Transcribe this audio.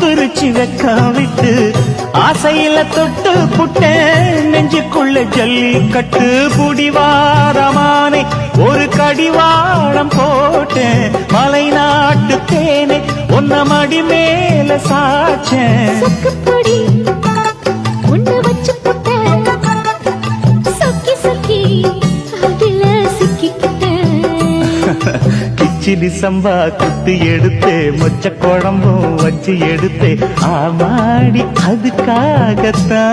பிரிச்சு வெக்கம் விட்டு ஆசையில தொட்டு புட்டேன் நெஞ்சுக்குள்ள ஜல்லிக்கட்டு புடிவாரமானே ஒரு கடிவாளம் போட்டேன் மலை நாட்டு தேனே ஒன்ன மடி மேல சாச்சேன் கிச்சிலி சம்பா குத்தி எடுத்தே மொச்ச குழம்பும் வச்சு எடுத்தே ஆமாடி அதுக்காகத்தான்